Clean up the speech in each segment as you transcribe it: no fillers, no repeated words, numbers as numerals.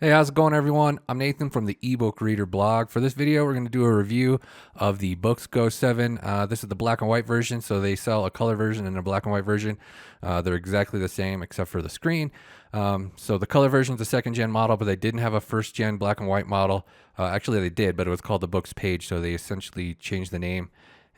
Hey, how's it going, everyone? I'm Nathan from the ebook reader blog. For this video, we're going to do a review of the Boox Go 7. This is the black and white version, so they sell a color version and a black and white version. They're exactly the same except for the screen. So the color version is a second gen model, but they didn't have a first gen black and white model. Actually, they did, but it was called the Boox Page, so they essentially changed the name.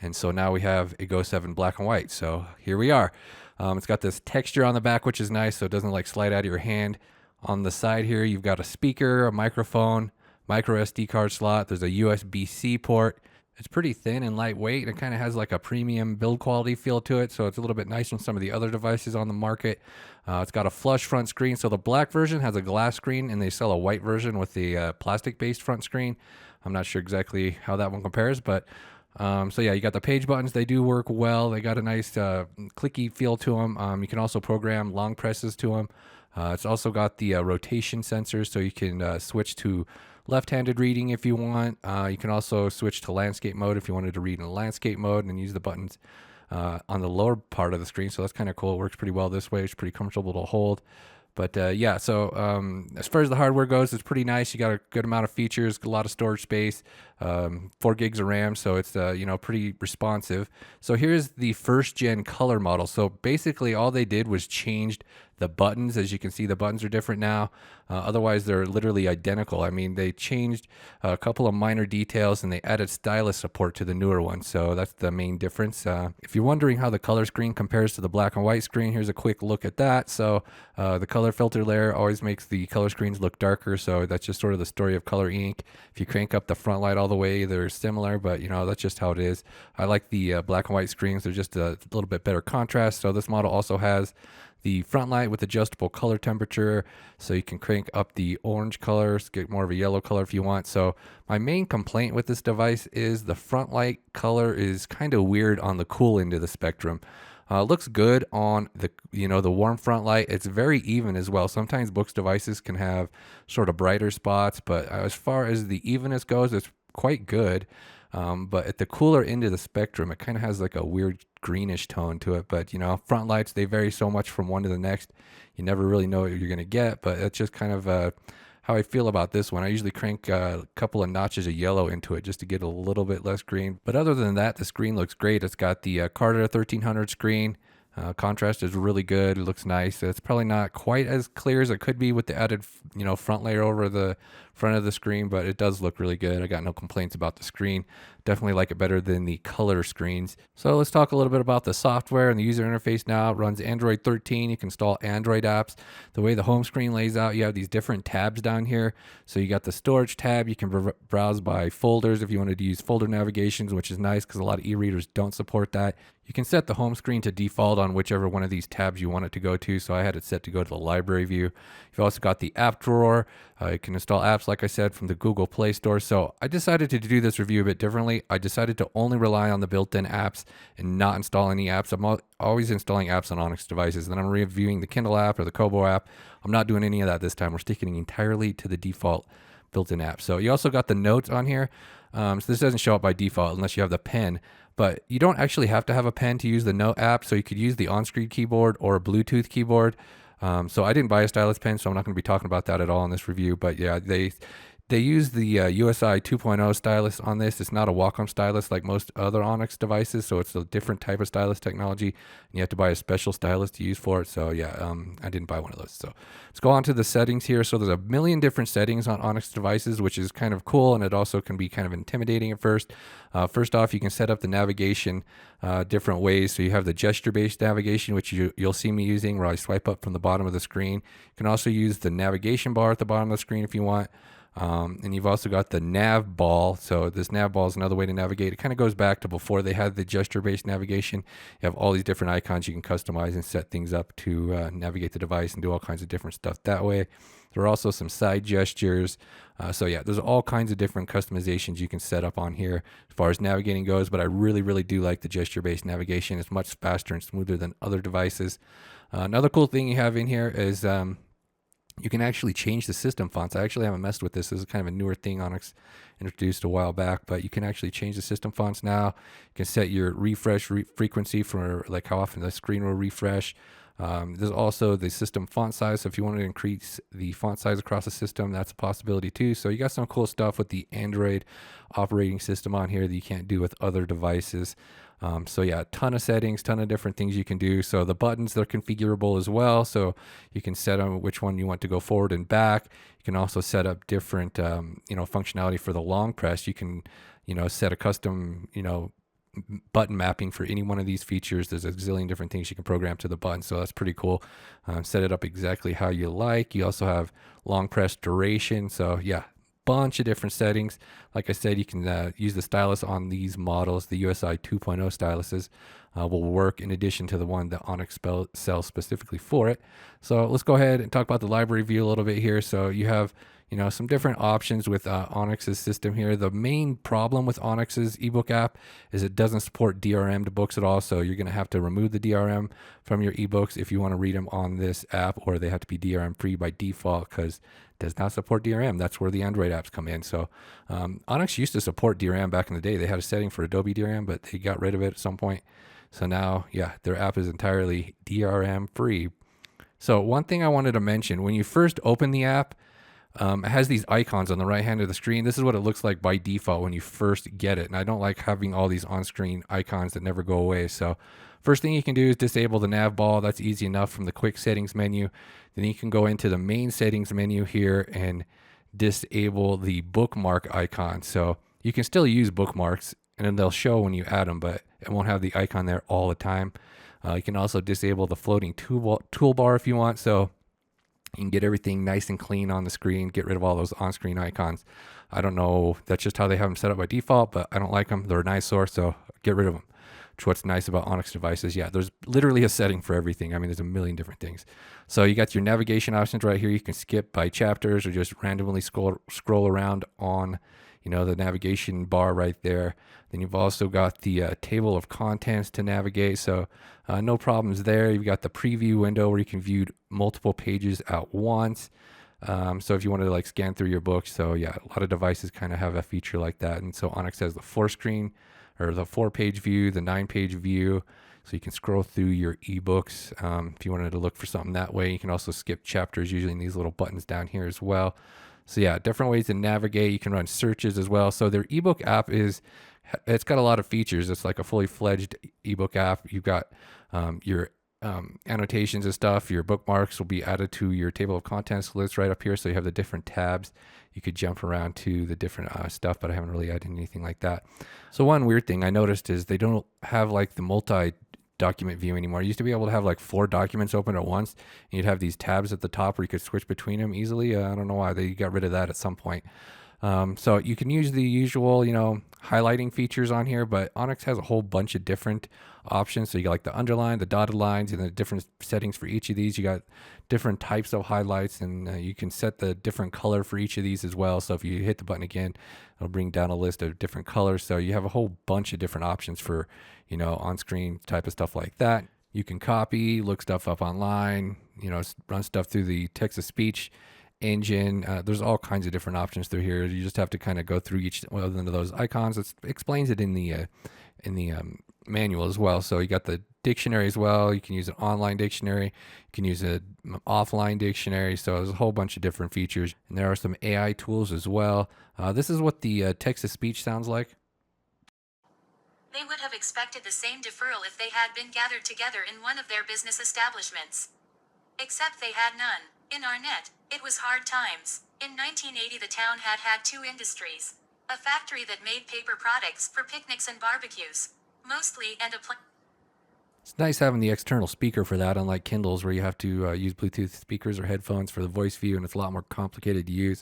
And so now we have a Go 7 black and white. So here we are. It's got this texture on the back, which is nice, so it doesn't like slide out of your hand. On the side here, you've got a speaker, a microphone, micro SD card slot. There's a USB-C port. It's pretty thin and lightweight. It kind of has like a premium build quality feel to it, so it's a little bit nicer than some of the other devices on the market. It's got a flush front screen. So the black version has a glass screen, and they sell a white version with the plastic-based front screen. I'm not sure exactly how that one compares, but so yeah, you got the page buttons. They do work well. They got a nice clicky feel to them. You can also program long presses to them. It's also got the rotation sensors, so you can switch to left-handed reading if you want. You can also switch to landscape mode if you wanted to read in landscape mode and use the buttons on the lower part of the screen. So that's kind of cool. It works pretty well this way. It's pretty comfortable to hold. But yeah, so as far as the hardware goes, it's pretty nice. You got a good amount of features, a lot of storage space, 4 gigs of RAM, so it's pretty responsive. So here's the first gen color model. So basically, all they did was changed the buttons. As you can see, the buttons are different now. Otherwise, they're literally identical. I mean, they changed a couple of minor details and they added stylus support to the newer one. So that's the main difference. If you're wondering how the color screen compares to the black and white screen, here's a quick look at that. So the color filter layer always makes the color screens look darker. So that's just sort of the story of color ink. If you crank up the front light all the way, they're similar, but that's just how it is. I like the black and white screens. They're just a little bit better contrast. So this model also has the front light with adjustable color temperature, so you can crank up the orange colors, get more of a yellow color if you want. So my main complaint with this device is the front light color is kind of weird on the cool end of the spectrum. Looks good on the warm front light. It's very even as well. Sometimes Boox devices can have sort of brighter spots, but as far as the evenness goes, it's quite good. But at the cooler end of the spectrum, it kind of has like a weird greenish tone to it. But front lights, they vary so much from one to the next. You never really know what you're going to get, but that's just kind of how I feel about this one. I usually crank a couple of notches of yellow into it just to get a little bit less green. But other than that, the screen looks great. It's got the Carta 1300 screen. Contrast is really good. It looks nice. It's probably not quite as clear as it could be with the added, front layer over the front of the screen, but it does look really good. I got no complaints about the screen. Definitely like it better than the color screens. So let's talk a little bit about the software and the user interface now. It runs Android 13. You can install Android apps. The way the home screen lays out, you have these different tabs down here. So you got the storage tab. You can browse by folders if you wanted to use folder navigations, which is nice because a lot of e-readers don't support that. You can set the home screen to default on whichever one of these tabs you want it to go to. So I had it set to go to the library view. You've also got the app drawer. You can install apps, like I said, from the Google Play Store. So I decided to do this review a bit differently. I decided to only rely on the built-in apps and not install any apps. I'm always installing apps on Onyx devices. Then I'm reviewing the Kindle app or the Kobo app. I'm not doing any of that this time. We're sticking entirely to the default built-in app. So you also got the notes on here. So this doesn't show up by default unless you have the pen. But you don't actually have to have a pen to use the Note app, so you could use the on-screen keyboard or a Bluetooth keyboard. So I didn't buy a stylus pen, so I'm not going to be talking about that at all in this review. But yeah, they use the USI 2.0 stylus on this. It's not a Wacom stylus like most other Onyx devices, so it's a different type of stylus technology, and you have to buy a special stylus to use for it. So yeah, I didn't buy one of those. So let's go on to the settings here. So there's a million different settings on Onyx devices, which is kind of cool, and it also can be kind of intimidating at first. First off, you can set up the navigation different ways. So you have the gesture-based navigation, which you'll see me using, where I swipe up from the bottom of the screen. You can also use the navigation bar at the bottom of the screen if you want. And you've also got the nav ball. So this nav ball is another way to navigate. It kind of goes back to before they had the gesture-based navigation. You have all these different icons you can customize and set things up to navigate the device and do all kinds of different stuff that way. There are also some side gestures. So yeah, there's all kinds of different customizations you can set up on here as far as navigating goes. But I really, really do like the gesture-based navigation. It's much faster and smoother than other devices. Another cool thing you have in here is you can actually change the system fonts. I actually haven't messed with this. This is kind of a newer thing Onyx introduced a while back, but you can actually change the system fonts now. You can set your refresh frequency for like how often the screen will refresh. There's also the system font size. So if you want to increase the font size across the system, that's a possibility too. So you got some cool stuff with the Android operating system on here that you can't do with other devices. So yeah, a ton of settings, ton of different things you can do. So the buttons, they're configurable as well. So you can set on which one you want to go forward and back. You can also set up different, functionality for the long press. You can, set a custom, button mapping for any one of these features. There's a zillion different things you can program to the button, so that's pretty cool. Set it up exactly how you like. You also have long press duration, so yeah, bunch of different settings. Like I said, you can use the stylus on these models. The USI 2.0 styluses will work in addition to the one that Onyx sells specifically for it. So let's go ahead and talk about the library view a little bit here. So you have some different options with Onyx's system here. The main problem with Onyx's ebook app is it doesn't support DRM to books at all. So you're going to have to remove the DRM from your ebooks if you want to read them on this app, or they have to be DRM free by default because it does not support DRM. That's where the Android apps come in. So Onyx used to support DRM back in the day. They had a setting for Adobe DRM, but they got rid of it at some point. So now, yeah, their app is entirely DRM free. So one thing I wanted to mention, when you first open the app, it has these icons on the right hand of the screen. This is what it looks like by default when you first get it. And I don't like having all these on-screen icons that never go away. So first thing you can do is disable the nav bar. That's easy enough from the quick settings menu. Then you can go into the main settings menu here and disable the bookmark icon. So you can still use bookmarks and then they'll show when you add them, but it won't have the icon there all the time. You can also disable the floating toolbar if you want. So you can get everything nice and clean on the screen, get rid of all those on-screen icons. I don't know, that's just how they have them set up by default, but I don't like them. They're an eyesore, so get rid of them. What's nice about Onyx devices, yeah, there's literally a setting for everything. I mean, there's a million different things. So you got your navigation options right here. You can skip by chapters or just randomly scroll around on, the navigation bar right there. Then you've also got the table of contents to navigate. So no problems there. You've got the preview window where you can view multiple pages at once. So if you wanted to like scan through your book, so yeah, a lot of devices kind of have a feature like that. And so Onyx has the 4-page view, the 9-page view. So you can scroll through your ebooks. If you wanted to look for something that way, you can also skip chapters using these little buttons down here as well. So yeah, different ways to navigate. You can run searches as well. So their ebook app it's got a lot of features. It's like a fully fledged ebook app. You've got your annotations and stuff. Your bookmarks will be added to your table of contents list right up here. So you have the different tabs. You could jump around to the different stuff, but I haven't really added anything like that. So one weird thing I noticed is they don't have like the multi-document view anymore. You used to be able to have like 4 documents open at once, and you'd have these tabs at the top where you could switch between them easily. I don't know why they got rid of that at some point. So you can use the usual, highlighting features on here, but Onyx has a whole bunch of different options. So you got like the underline, the dotted lines, and the different settings for each of these. You got different types of highlights, and you can set the different color for each of these as well. So if you hit the button again, it'll bring down a list of different colors. So you have a whole bunch of different options for, on-screen type of stuff like that. You can copy, look stuff up online, run stuff through the text-to-speech engine. There's all kinds of different options through here. You just have to kind of go through each one of those icons. It explains it in the manual as well. So you got the dictionary as well. You can use an online dictionary. You can use an offline dictionary. So there's a whole bunch of different features. And there are some AI tools as well. This is what the text-to-speech sounds like. They would have expected the same deferral if they had been gathered together in one of their business establishments. Except they had none. In Arnett, it was hard times. In 1980 the town had 2 industries. A factory that made paper products for picnics and barbecues. Mostly, and a It's nice having the external speaker for that, unlike Kindles where you have to use Bluetooth speakers or headphones for the voice view, and it's a lot more complicated to use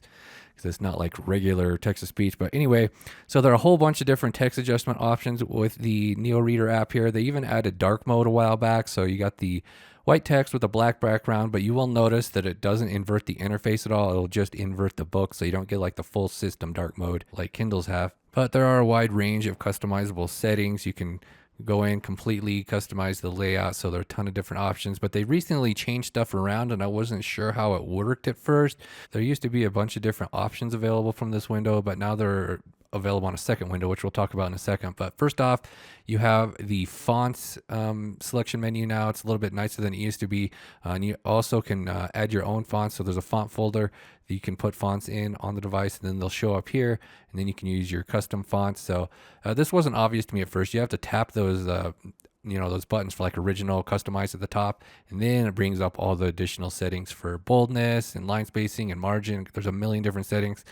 because it's not like regular text-to-speech. But anyway, so there are a whole bunch of different text adjustment options with the eReader app here. They even added dark mode a while back, so you got the white text with a black background, but you will notice that it doesn't invert the interface at all. It'll just invert the book, so you don't get like the full system dark mode like Kindles have. But there are a wide range of customizable settings. You can go in, completely customize the layout, so there are a ton of different options. But they recently changed stuff around, and I wasn't sure how it worked at first. There used to be a bunch of different options available from this window, but now there are available on a second window, which we'll talk about in a second. But first off, you have the fonts selection menu now. It's a little bit nicer than it used to be. And you also can add your own fonts. So there's a font folder that you can put fonts in on the device, and then they'll show up here, and then you can use your custom fonts. So this wasn't obvious to me at first. You have to tap those those buttons for like original, customize at the top, and then it brings up all the additional settings for boldness and line spacing and margin. There's a million different settings.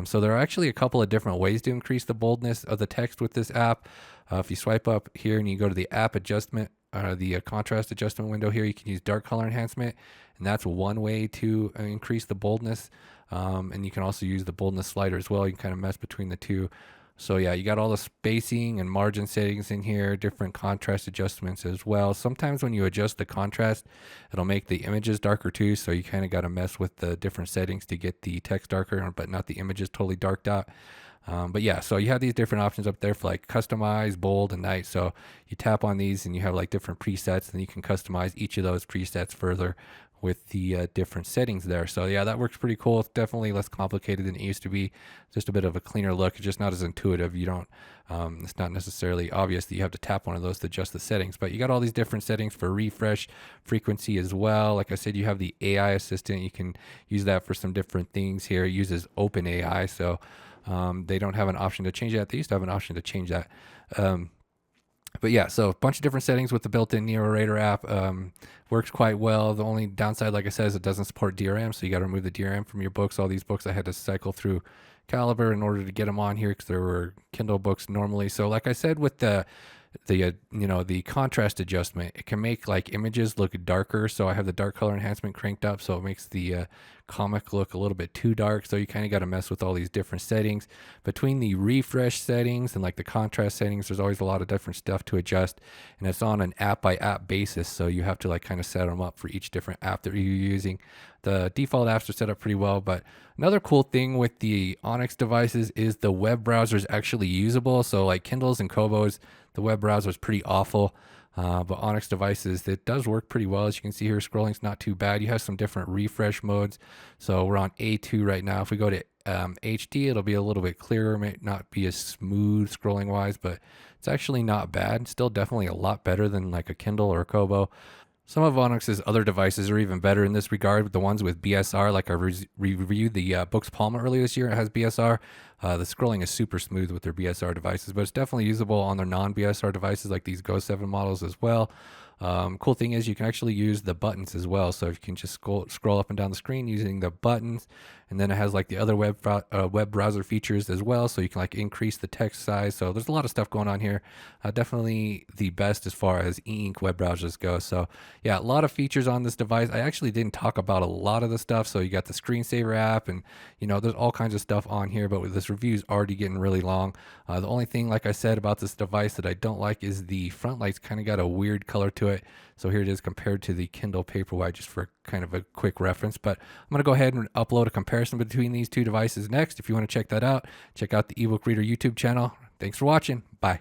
So there are actually a couple of different ways to increase the boldness of the text with this app. If you swipe up here and you go to the app adjustment, the contrast adjustment window here, you can use dark color enhancement, and that's one way to increase the boldness. And you can also use the boldness slider as well. You can kind of mess between the two. So yeah, you got all the spacing and margin settings in here, different contrast adjustments as well. Sometimes when you adjust the contrast, it'll make the images darker too. So you kind of got to mess with the different settings to get the text darker, but not the images totally darked out. But yeah, so you have these different options up there for like customize, bold, and night. So you tap on these and you have like different presets, and you can customize each of those presets further with the different settings there. So yeah, that works pretty cool. It's definitely less complicated than it used to be. Just a bit of a cleaner look. It's just not as intuitive. You don't, it's not necessarily obvious that you have to tap one of those to adjust the settings, but you got all these different settings for refresh frequency as well. Like I said, you have the AI assistant. You can use that for some different things here. It uses open AI. So they don't have an option to change that. They used to have an option to change that. But yeah, so a bunch of different settings with the built-in eReader app. Works quite well. The only downside, like I said, is it doesn't support DRM, so you got to remove the DRM from your books. All these books I had to cycle through Caliber in order to get them on here because there were Kindle books normally. So like I said, with the contrast adjustment, it can make like images look darker. So I have the dark color enhancement cranked up, so it makes the comic look a little bit too dark. So you kind of got to mess with all these different settings. Between the refresh settings and like the contrast settings, there's always a lot of different stuff to adjust, and it's on an app by app basis. So you have to like kind of set them up for each different app that you're using. The default apps are set up pretty well, but another cool thing with the Onyx devices is the web browser is actually usable. So like Kindles and Kobos, the web browser is pretty awful. But Onyx devices, it does work pretty well. As you can see here, scrolling's not too bad. You have some different refresh modes. So we're on A2 right now. If we go to HD, it'll be a little bit clearer. It may not be as smooth scrolling wise, but it's actually not bad. Still definitely a lot better than like a Kindle or a Kobo. Some of Onyx's other devices are even better in this regard. The ones with BSR, like I reviewed the Boox Palma earlier this year, it has BSR. The scrolling is super smooth with their BSR devices, but it's definitely usable on their non-BSR devices like these Go 7 models as well. Cool thing is you can actually use the buttons as well. So if you can just scroll up and down the screen using the buttons, and then it has like the other web browser features as well. So you can like increase the text size. So there's a lot of stuff going on here. Definitely the best as far as e-ink web browsers go. So yeah, a lot of features on this device. I actually didn't talk about a lot of the stuff. So you got the screensaver app, and there's all kinds of stuff on here, but this review is already getting really long. The only thing, like I said, about this device that I don't like is the front light's kind of got a weird color to it. So here it is compared to the Kindle Paperwhite, just for kind of a quick reference. But I'm going to go ahead and upload a comparison between these two devices next. If you want to check that out, check out the eBook Reader YouTube channel. Thanks for watching. Bye.